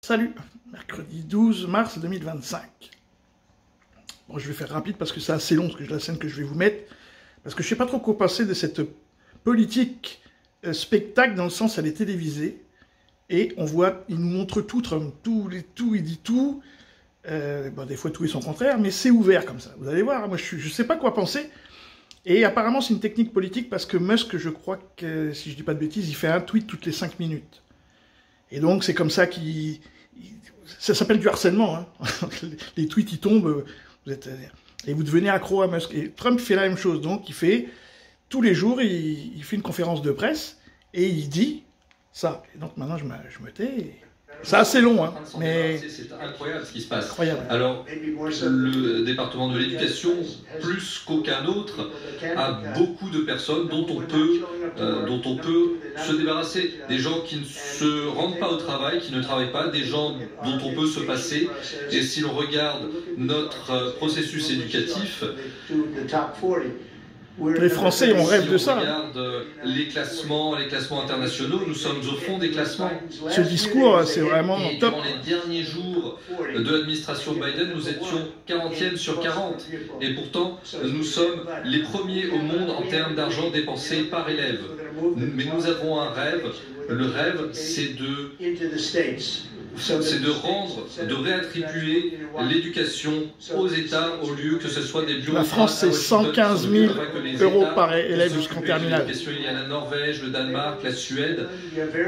Salut, mercredi 12 mars 2025. Bon, je vais faire rapide parce que c'est assez long, la scène que je vais vous mettre. Parce que je ne sais pas trop quoi penser de cette politique spectacle, dans le sens elle est télévisée. Et on voit, il nous montre tout, Trump, il dit tout. Bon, des fois tout est son contraire, mais c'est ouvert comme ça. Vous allez voir, moi je ne sais pas quoi penser. Et apparemment c'est une technique politique parce que Musk, je crois que, si je dis pas de bêtises, il fait un tweet toutes les 5 minutes. Et donc c'est comme ça qu'il... Ça s'appelle du harcèlement. Hein. Les tweets, ils tombent, et vous devenez accro à Musk. Et Trump fait la même chose. Donc, il fait, tous les jours, il fait une conférence de presse et il dit ça. Et donc, maintenant, je me tais. C'est assez long, hein, mais... C'est incroyable ce qui se passe. Incroyable. Alors, le département de l'éducation, plus qu'aucun autre, a beaucoup de personnes dont on peut se débarrasser. Des gens qui ne se rendent pas au travail, qui ne travaillent pas, des gens dont on peut se passer. Et si l'on regarde notre processus éducatif, les Français, on rêve de ça. Si on regarde les classements internationaux, nous sommes au fond des classements. Ce discours, c'est vraiment top. Durant les derniers jours de l'administration Biden, nous étions 40e sur 40. Et pourtant, nous sommes les premiers au monde en termes d'argent dépensé par élève. Mais nous avons un rêve. Le rêve, c'est de réattribuer l'éducation aux États au lieu que ce soit des bureaux. La France, c'est 115 000 € par élève jusqu'en terminale. Il y a la Norvège, le Danemark, la Suède,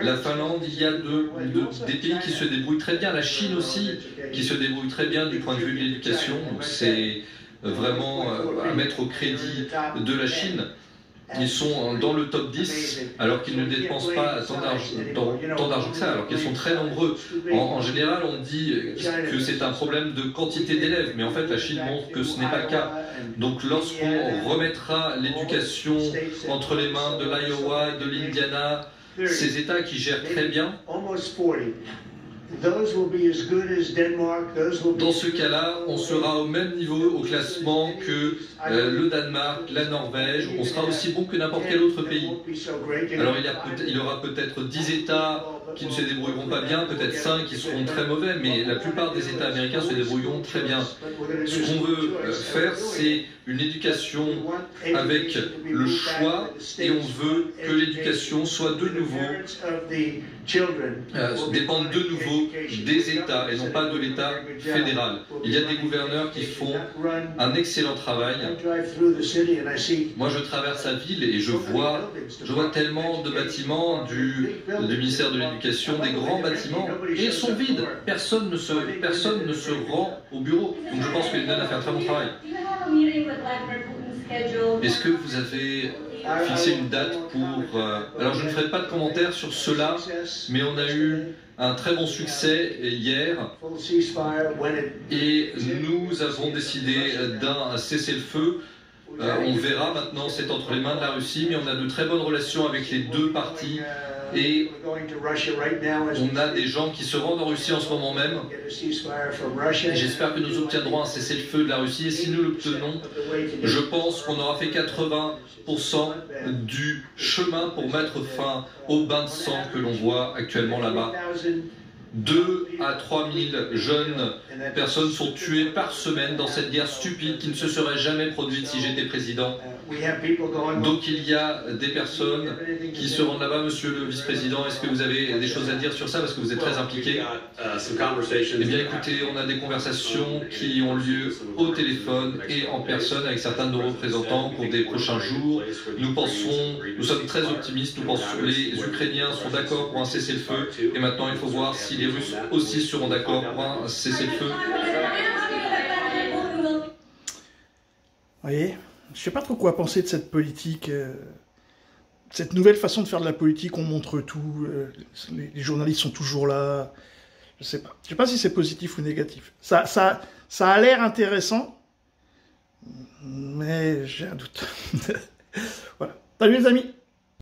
la Finlande. Il y a des pays qui se débrouillent très bien. La Chine aussi, qui se débrouille très bien du point de vue de l'éducation. Donc c'est vraiment à mettre au crédit de la Chine. Ils sont dans le top 10 alors qu'ils ne dépensent pas tant d'argent que ça, alors qu'ils sont très nombreux. En général, on dit que c'est un problème de quantité d'élèves, mais en fait la Chine montre que ce n'est pas le cas. Donc lorsqu'on remettra l'éducation entre les mains de l'Iowa, de l'Indiana, ces États qui gèrent très bien, dans ce cas-là, on sera au même niveau au classement que le Danemark, la Norvège. On sera aussi bon que n'importe quel autre pays. Alors il y aura peut-être 10 États qui ne se débrouilleront pas bien, peut-être 5 qui seront très mauvais, mais la plupart des États américains se débrouilleront très bien. Ce qu'on veut faire, c'est une éducation avec le choix, et on veut que l'éducation soit de nouveau, dépende de nouveau des États et non pas de l'État fédéral. Il y a des gouverneurs qui font un excellent travail. Moi, je traverse la ville et je vois tellement de bâtiments du ministère de l'Éducation, des grands bâtiments, et ils sont vides. Personne ne se rend au bureau. Donc je pense que l'INEN a fait un très bon travail. Est-ce que vous avez fixé une date pour... Alors je ne ferai pas de commentaires sur cela, mais on a eu un très bon succès hier et nous avons décidé d'un cessez-le-feu. On verra maintenant, c'est entre les mains de la Russie, mais on a de très bonnes relations avec les deux parties. Et on a des gens qui se rendent en Russie en ce moment même. J'espère que nous obtiendrons un cessez-le-feu de la Russie. Et si nous l'obtenons, je pense qu'on aura fait 80% du chemin pour mettre fin au bain de sang que l'on voit actuellement là-bas. 2 à 3 000 jeunes personnes sont tuées par semaine dans cette guerre stupide qui ne se serait jamais produite si j'étais président. Donc il y a des personnes qui se rendent là-bas. Monsieur le vice-président, est-ce que vous avez des choses à dire sur ça parce que vous êtes très impliqué? Eh bien écoutez, on a des conversations qui ont lieu au téléphone et en personne avec certains de nos représentants pour des prochains jours. Nous sommes très optimistes, les Ukrainiens sont d'accord pour un cessez-le-feu et maintenant il faut voir si les Russes aussi seront d'accord pour un cessez-le-feu. Vous voyez, je ne sais pas trop quoi penser de cette politique, cette nouvelle façon de faire de la politique, on montre tout, les journalistes sont toujours là, je ne sais pas. Je ne sais pas si c'est positif ou négatif. Ça a l'air intéressant, mais j'ai un doute. Voilà. Salut les amis!